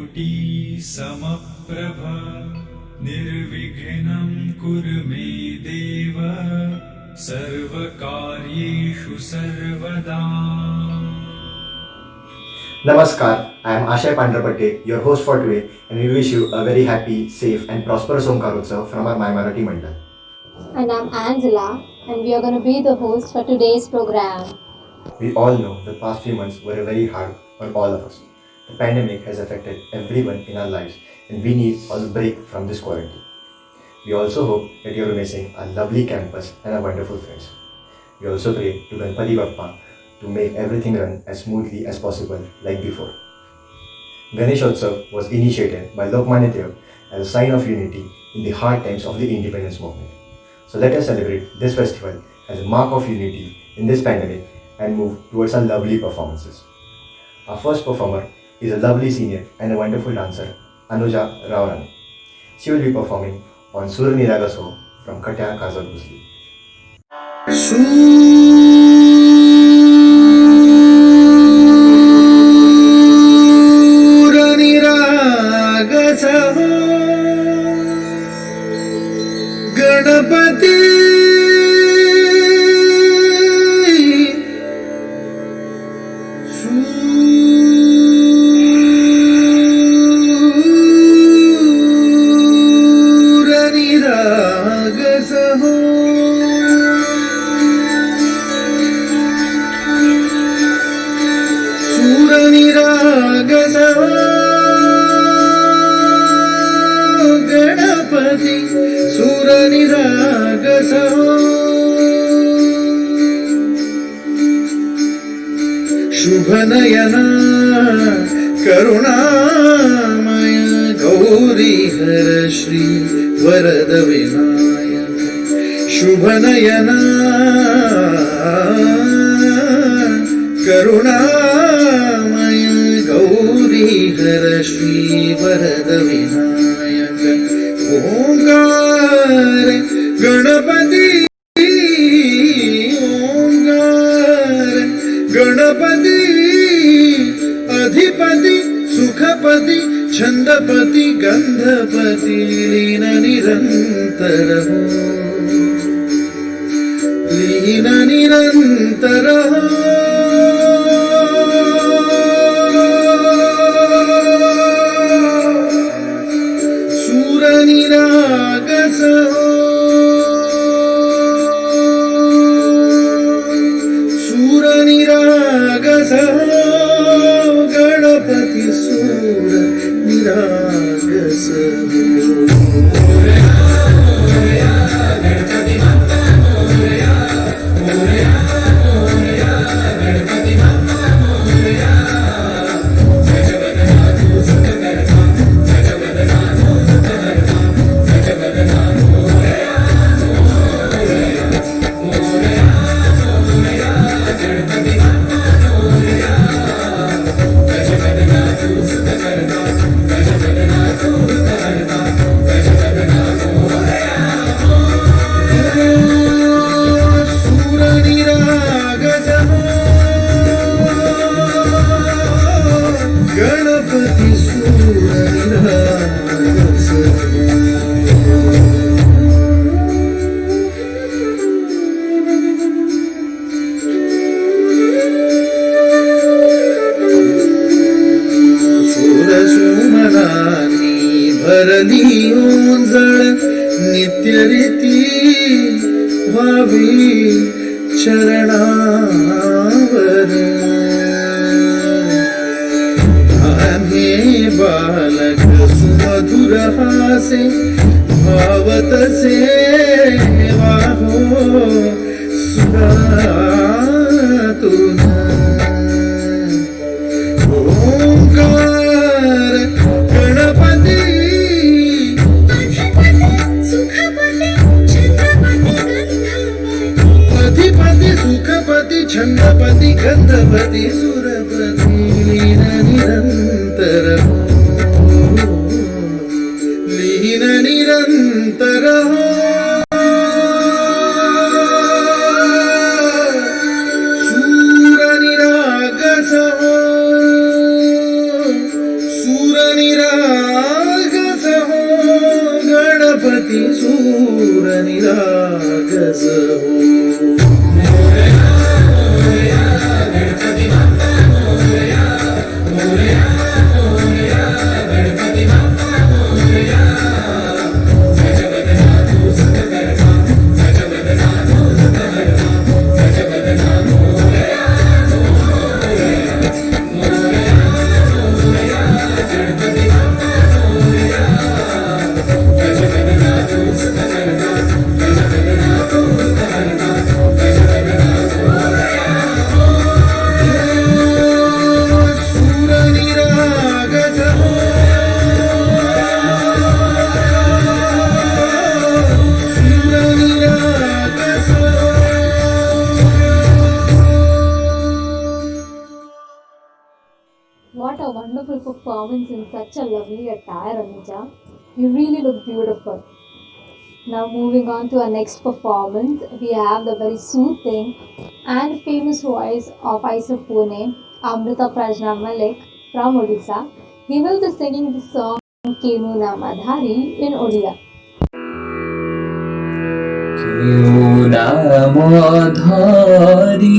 कोटि समप्रभ निर्विघ्नं कुरु मे देव सर्वकार्येषु सर्वदा. Namaskar, I am Ashay Pandrapatte, your host for today, and we wish you a very happy, safe and prosperous Omkarotsav from our My Marathi Mandal. And I'm Angela, and we are going to be the host for today's program. We all know the past few months were very hard on all of us. The pandemic has affected everyone in our lives, and we need a break from this quarantine. We also hope that you are missing our lovely campus and our wonderful friends. We also pray to Ganpati Bappa to make everything run as smoothly as possible like before. Ganeshotsav was initiated by Lokmanya Tilak as a sign of unity in the hard times of the independence movement. So let us celebrate this festival as a mark of unity in this pandemic and move towards our lovely performances. Our first performer is a lovely senior and a wonderful dancer, Anuja Raurani. She will be performing on Sur Niragaso from Katya Kazal Bhusli. Ganpati शुभनयना करुणामय गौरी हर श्री वरद विनायक शुभनयना करुणामय गौरी हर श्री वरद विनायक ओंकार गणपती गणपती अधिपति सुखपति छंदपति गंधपति लीन निरंतर हो लीन निरंतर हो सूर निरागस हो निरागस गणपति सूर निरागस भरली ओंजळ नित्य रीती व्हावी चरणावर आम्ही बालक सुमधुर हासे भावतसे वाहो सुरातून ओंकार गणपती अधिपति सुखपति छंदपति गंधपति सुरपति लीन निरंतर लीन निरंतर सूर निरागस सूर निरागस हो गणपती सूर निरागस हो What a wonderful performance in such a lovely attire, Anuja. You really look beautiful. Now, moving on to our next performance, we have the very soothing and famous voice of Aisa Pune, Amrita Prajna Malik from Odisha. He will be singing the song Kenu Namadhari in Odia. কেউ নাম ধরি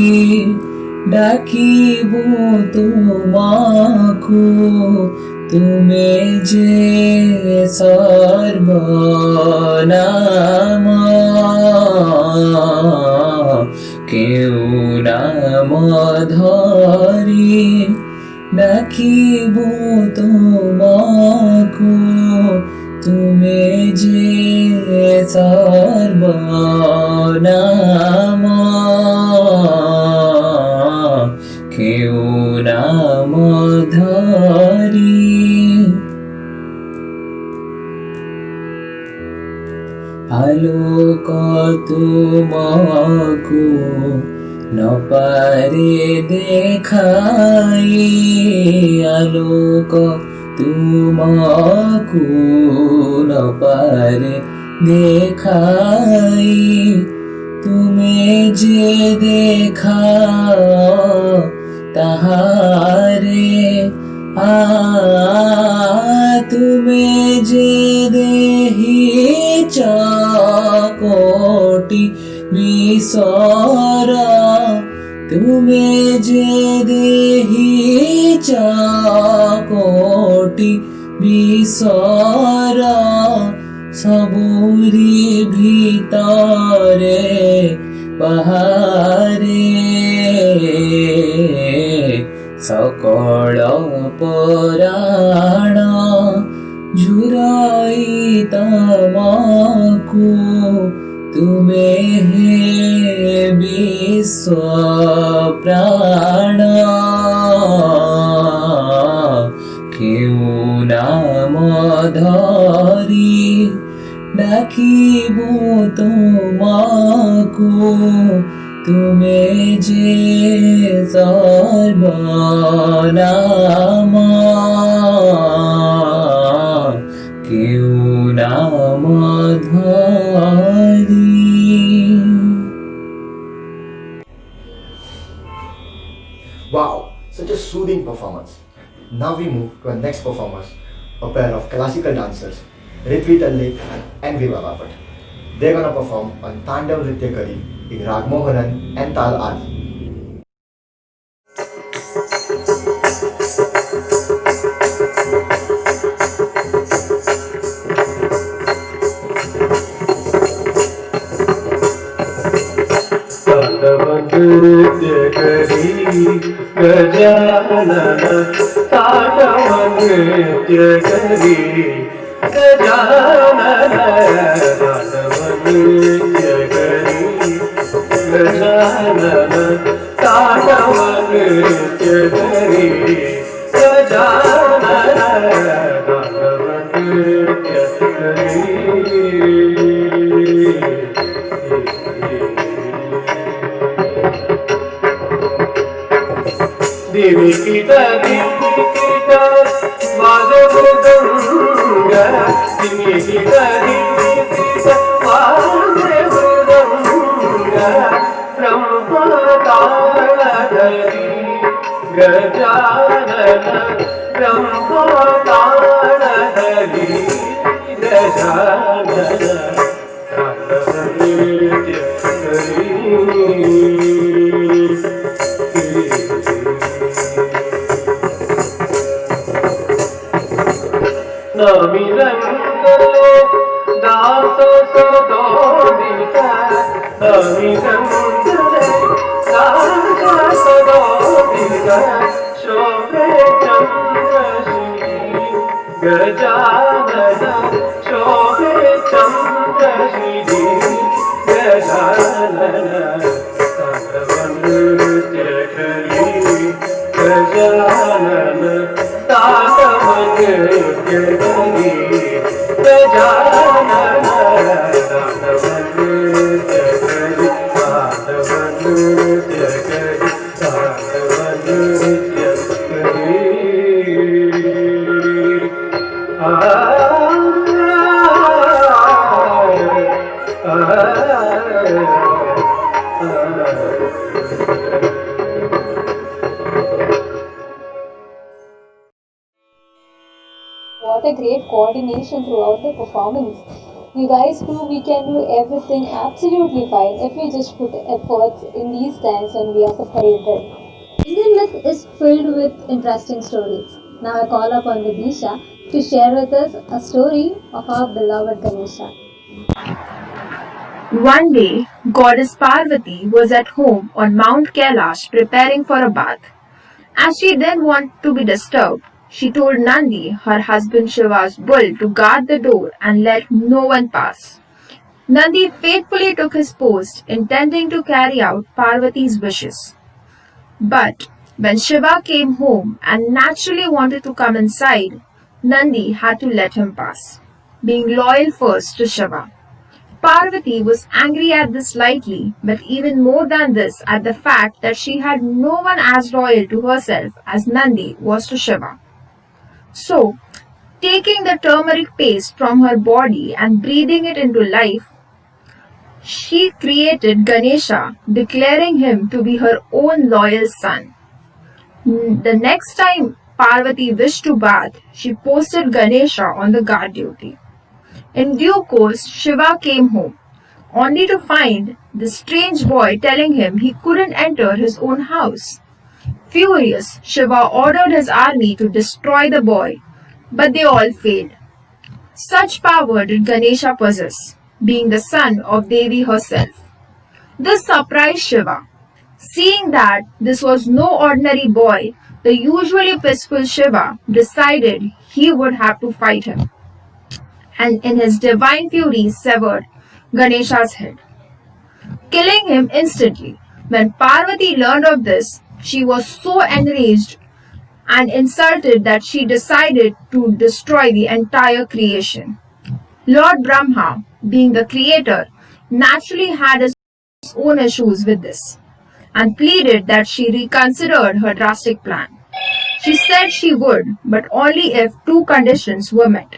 ডাকিব তোমাকু তুমি যে সর্বনাম কেউ নাম ধরি ডাকিব তোমাকু তুমি যে সর্বনাম কেউ নাম ধরি আলোক তুমকু নপারে দেখাই আলোক তুমকু নপারে দেখাই তুমি যে দেখাও তাহারে তুমি যে দেহিছ কোটি বিসর তুমি যে দেহিছ কোটি বিসর সবুরি ভিতরে বাহারে সকল পরাণ ঝুরাই তমাকু তুমি হে বিশ্ব প্রাণ কেউ নাম ধরি ডাকিব তোমাকু তুমি যে সর্বনাম কেউ নাম ধরি Wow, such a soothing performance. Now we move to our next performers, a pair of classical dancers, Ritvi Talle and Viva Bapat. They're gonna perform on Tandav Nritya Kari in Rag Mohanan and Tal Adi. नृत्य करी गजानन तांडव नृत्य करी गजानन तांडव नृत्य करी गजानन तांडव नृत्य करी गजानन तांडव नृत्य करी देवी कीटा वादमृदंग देवी कीटा वादमृदंग ब्रह्मतालधरी गजानन ब्रह्मतालधरी गजानन तांडव नृत्य करी नमिरंगले दास सदोदिता नमिरंगले दास सदोदिता शोभे चंद्रश्री गजानन शोभे चंद्रश्री गजानन तांडव नृत्य करी गजानन तांडव नृत्य करी गजानन तांडव नृत्य करी तांडव नृत्य करी तांडव नृत्य करी What a great coordination throughout the performance. You guys prove we can do everything absolutely fine if we just put efforts in these times when we are separated. Indian myth is filled with interesting stories. Now I call upon Vidisha to share with us a story of our beloved Ganesha. One day, goddess Parvati was at home on Mount Kailash preparing for a bath. As she didn't want to be disturbed, she told Nandi, her husband Shiva's bull, to guard the door and let no one pass. Nandi faithfully took his post, intending to carry out Parvati's wishes. But when Shiva came home and naturally wanted to come inside, Nandi had to let him pass, being loyal first to Shiva. Parvati was angry at this slightly, but even more than this at the fact that she had no one as loyal to herself as Nandi was to Shiva. So, taking the turmeric paste from her body and breathing it into life, she created Ganesha, declaring him to be her own loyal son. The next time Parvati wished to bath, she posted Ganesha on the guard duty. In due course, Shiva came home, only to find the strange boy telling him he couldn't enter his own house. Furious, Shiva ordered his army to destroy the boy, but they all failed. Such power did Ganesha possess, being the son of Devi herself. This surprised Shiva. Seeing that this was no ordinary boy, the usually peaceful Shiva decided he would have to fight him, and in his divine fury severed Ganesha's head, killing him instantly. When Parvati learned of this, she was so enraged and insulted that she decided to destroy the entire creation. Lord Brahma, being the creator, naturally had his own issues with this and pleaded that she reconsidered her drastic plan. She said she would, but only if two conditions were met.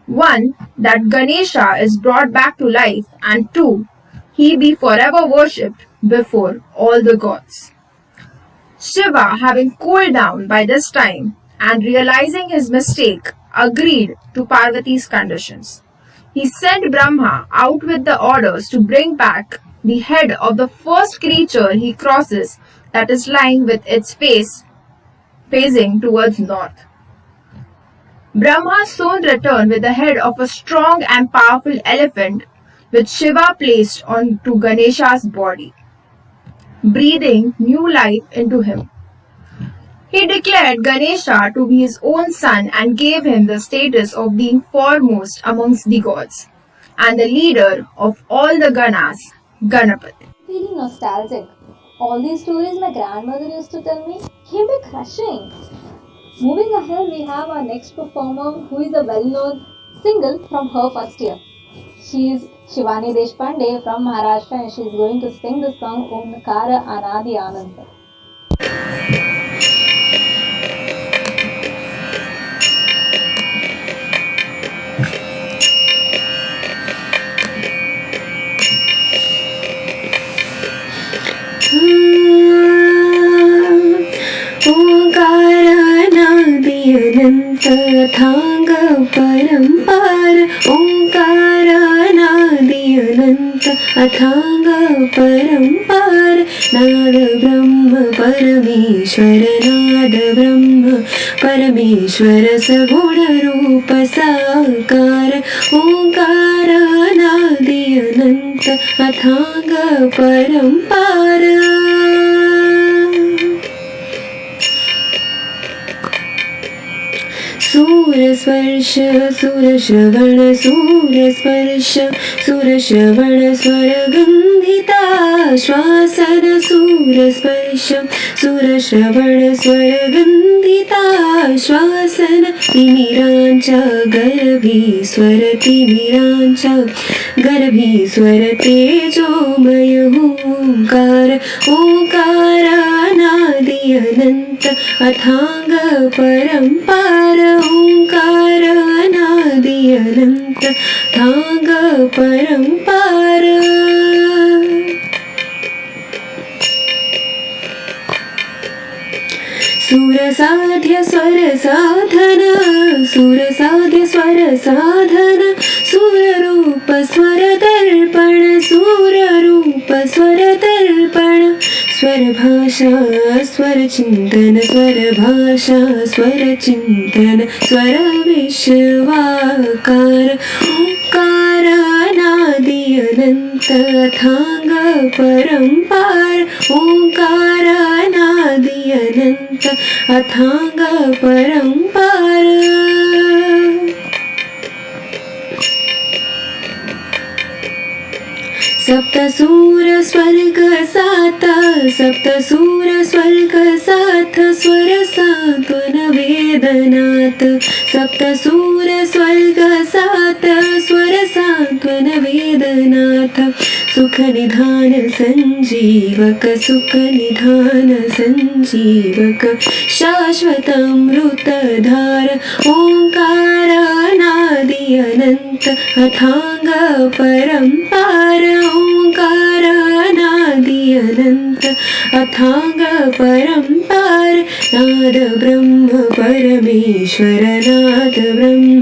One, that Ganesha is brought back to life, and two, he be forever worshipped before all the gods. Shiva, having cooled down by this time and realizing his mistake, agreed to Parvati's conditions. He sent Brahma out with the orders to bring back the head of the first creature he crosses that is lying with its face facing towards north. Brahma soon returned with the head of a strong and powerful elephant which Shiva placed onto Ganesha's body, breathing new life into him. He declared Ganesha to be his own son and gave him the status of being foremost amongst the gods and the leader of all the Ganas, Ganapati. Feeling nostalgic. All these stories my grandmother used to tell me can be crushing. Moving ahead, we have our next performer who is a well-known singer from her first year. She is Shivani Deshpande from Maharashtra and she is going to sing the song Omkara Anadi Ananda. ओंकारानादि अनंत अथांग परंपार ओंकारानादि अनंत अथांग परंपार नाद ब्रह्म परमेश्वर नाद ब्रह्म परमेश्वर सगुण रूप साकार ओंकारानादि अनंत अथांग परंपार सूरस्पर्श सुरश्रवण सूरस्पर्श सुरश्रवण स्वरगन्धिता श्वासन सूरस्पर्श सुरश्रवण स्वरगन्धिता श्वासन तिमिरांचा गर्भीस्वर तिमिरांचा गर्भीस्वर तेजोमय ओंकार ओंकारानादि अनंत अथांग परंपार ओंकारानादि अनंत अथांग परंपार सुरसाध्य स्वर साधन सुरसाध्य स्वर साधन सुररूप स्वर दर्पण सुररूप स्वर दर्पण स्वर भाषा स्वर चिंतन स्वर भाषा स्वर चिंतन स्वर विश्वाकार ओंकारानादि अनंत अथांग परंपार ओंकारानादि अनंत अथांग परंपार सप्तसूर स्वर्ग सात सप्तसूर स्वर्ग सात स्वर सांत्वन वेदनाथ सप्तसूर स्वर्ग सात स्वर सांत्वन वेदनाथ सुख निधान संजीवक सुख निधान संजीवक शाश्वतमृतधार ओंकारानादि अनंत अथांग परंपार ओंकारानादि अनंत अथांग परंपार नाद ब्रह्म परमेश्वर नाद ब्रह्म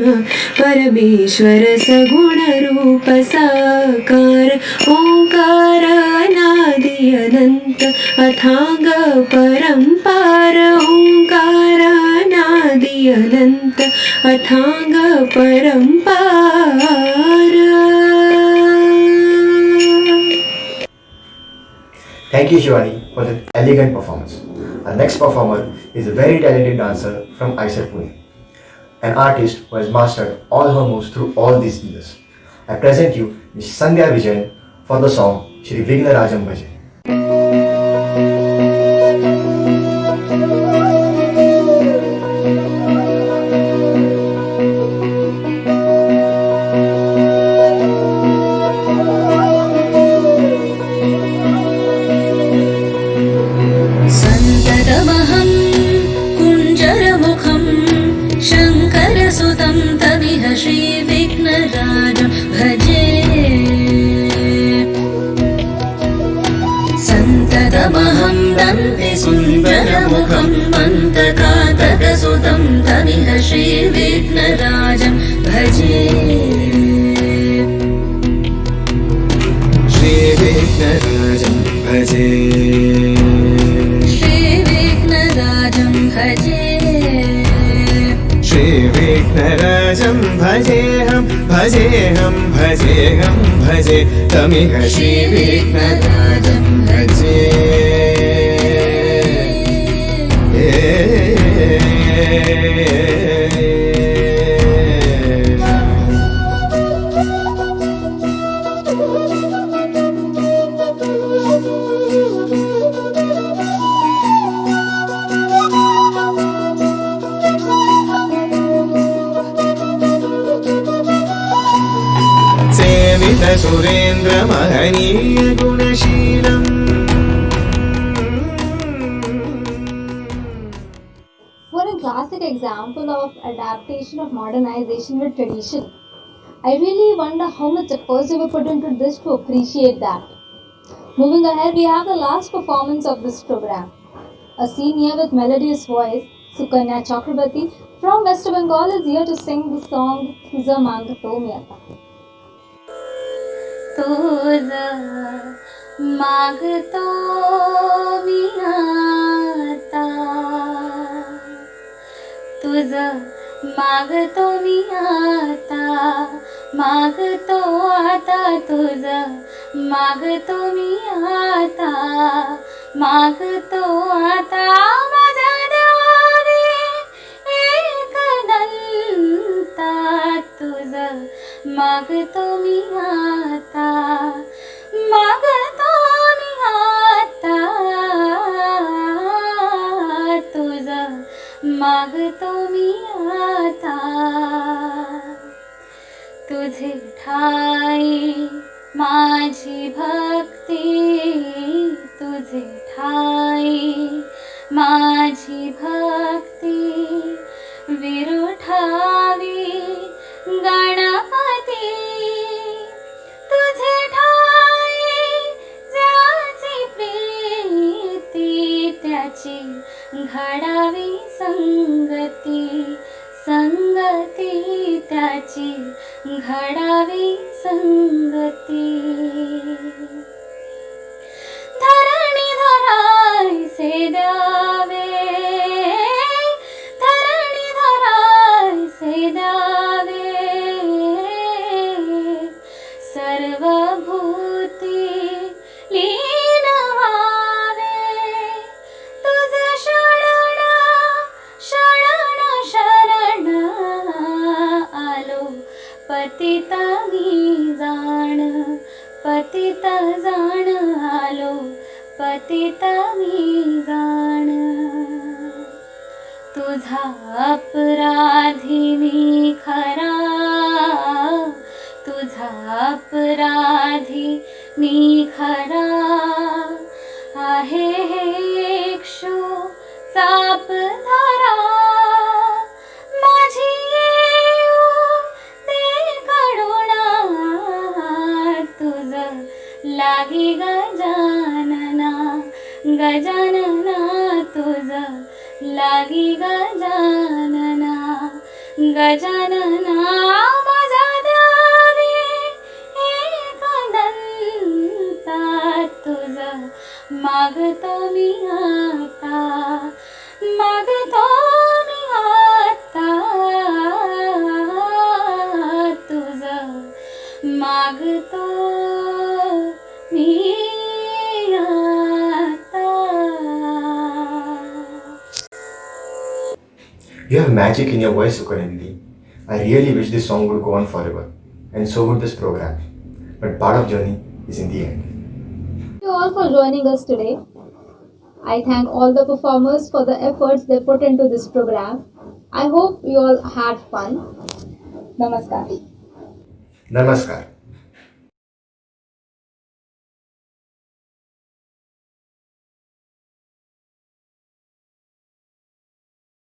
परमेश्वर सगुण रूप साकार ओंकारानादि अनंत अथांग परंपार ओंकारानादि अनंत अथांग परंपार. Thank you, Shivani, for that elegant performance. Our next performer is a very talented dancer from ISET Pune, an artist who has mastered all her moves through all these years. I present you Ms. Sandhya Vijayan for the song Shri Vignarajam Bhaje. सन्ततमहं कुञ्जरमुखं शङ्करसुतं तमिह श्रीविघ्नराजं भजे. सन्ततमहं दन्ति सुन्दरमुखं मन्तकातकसुतं तमिह श्रीविघ्नराजं भजे. श्रीविघ्नराजं भजे श्रीविघ्नराजं भजे. श्रीविघ्नराजं भजेऽहं भजेऽहं भजेऽहं भजे तमिह श्रीविघ्नराजं भजे. सेवित Surendra महनीय गुणशीलम्. What a classic example of adaptation of modernization with tradition. I really wonder how much efforts you were put into this to appreciate that. Moving ahead, we have the last performance of this program. A senior with melodious voice, Sukanya Chakrabarti, from West Bengal is here to sing the song Tuja Mangto Mi Ata. तुझ मागतो मी आता तुझ मागतो मी आता मागतो आता तुझ मागतो मी आता मागतो आता माझ्या देवाने एक दंता तुझ मागतो मी आता मागतो मी आता तुझ मागतो मी आता तुझे ठाई माझी भक्ती तुझे ठाई माझी भक्ती विरुठावी गणपती तुझे ठाई ज्याची प्रीती त्याची घडावी संगती संगती त्याची घडावी संगती धरणी धरायचे द्यावे धरणी धरायचे द्यावे सर्व भूती लीन व्हावे तुझ शरण शरण शरण आलो पतित मी जाण पतित जाण आलो पतित मी जाण तुझा अपराधी मी खरा तुझा अपराधी मी खरा आहे हे क्षो चाप धरा माझी येऊ ते करुणा तुझ लागी गजानना गजानना तुझ लागी गजानना गजानना माझा द्यावे एक दंता तुझ मागतो मी आता मागतो मी आता तुझ मागतो मी आता. You have magic in your voice, Sukaranidhi. I really wish this song would go on forever, and so would this program. But part of journey is in the end. Thank you all for joining us today. I thank all the performers for the efforts they put into this program. I hope you all had fun. Namaskar. Namaskar.